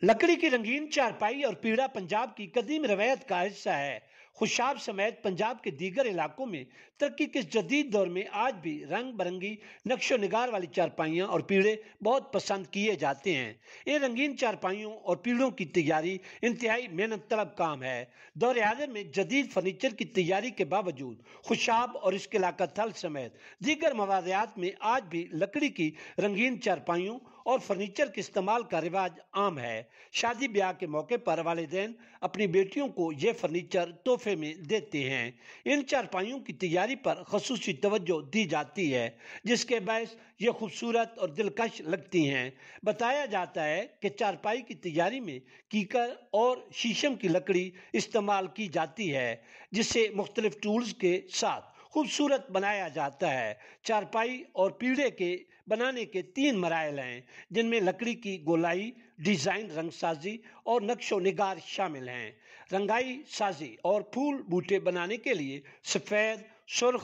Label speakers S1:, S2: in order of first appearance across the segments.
S1: लकड़ी की रंगीन चारपाई और पीढ़ा पंजाब की कदीम रवायत का हिस्सा है। खुशाब समेत पंजाब के दीगर इलाकों में तरक्की के इस जदीद दौर में आज भी रंग बिरंगी नक्शो निगार वाली चारपाइयाँ और पीढ़े बहुत पसंद किए जाते हैं। इन रंगीन चारपाइयों और पीढ़ों की तैयारी इंतहाई मेहनत तलब काम है। दौर आदम में जदीद फर्नीचर की तैयारी के बावजूद खुशाब और इसके लाका थल समेत दीगर मवादियात में आज भी लकड़ी की रंगीन चारपाइयों और फर्नीचर के इस्तेमाल का रिवाज आम है। शादी ब्याह के मौके पर वालिदैन अपनी बेटियों को ये फर्नीचर तोहफे में देते हैं। इन चारपाइयों की तैयारी पर खसूसी तवज्जो दी जाती है, जिसके बायस ये खूबसूरत और दिलकश लगती हैं। बताया जाता है कि चारपाई की तैयारी में कीकर और शीशम की लकड़ी इस्तेमाल की जाती है, जिसे मुख्तलिफ टूल्स के साथ खूबसूरत बनाया जाता है। चारपाई और पीढ़े के बनाने के 3 मराइल हैं, जिनमें लकड़ी की गोलाई, डिजाइन, रंगसाजी और नक्शो निगार शामिल हैं। रंगाई साजी और फूल बूटे बनाने के लिए सफेद, सुर्ख,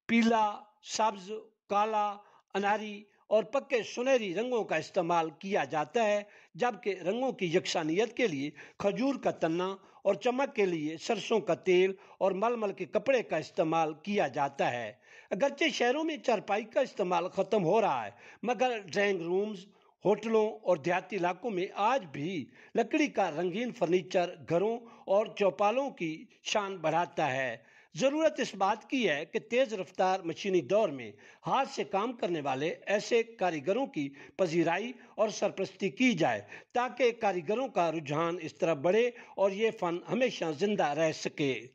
S1: पीला, सब्ज, काला, अनारी और पक्के सुनहरी रंगों का इस्तेमाल किया जाता है, जबकि रंगों की यकसानियत के लिए खजूर का तन्ना और चमक के लिए सरसों का तेल और मलमल के कपड़े का इस्तेमाल किया जाता है। अगरचे शहरों में चारपाई का इस्तेमाल ख़त्म हो रहा है, मगर ड्राइंग रूम्स, होटलों और देहाती इलाकों में आज भी लकड़ी का रंगीन फर्नीचर घरों और चौपालों की शान बढ़ाता है। ज़रूरत इस बात की है कि तेज़ रफ्तार मशीनी दौर में हाथ से काम करने वाले ऐसे कारीगरों की पजीराई और सरपरस्ती की जाए, ताकि कारीगरों का रुझान इस तरफ बढ़े और ये फ़न हमेशा जिंदा रह सके।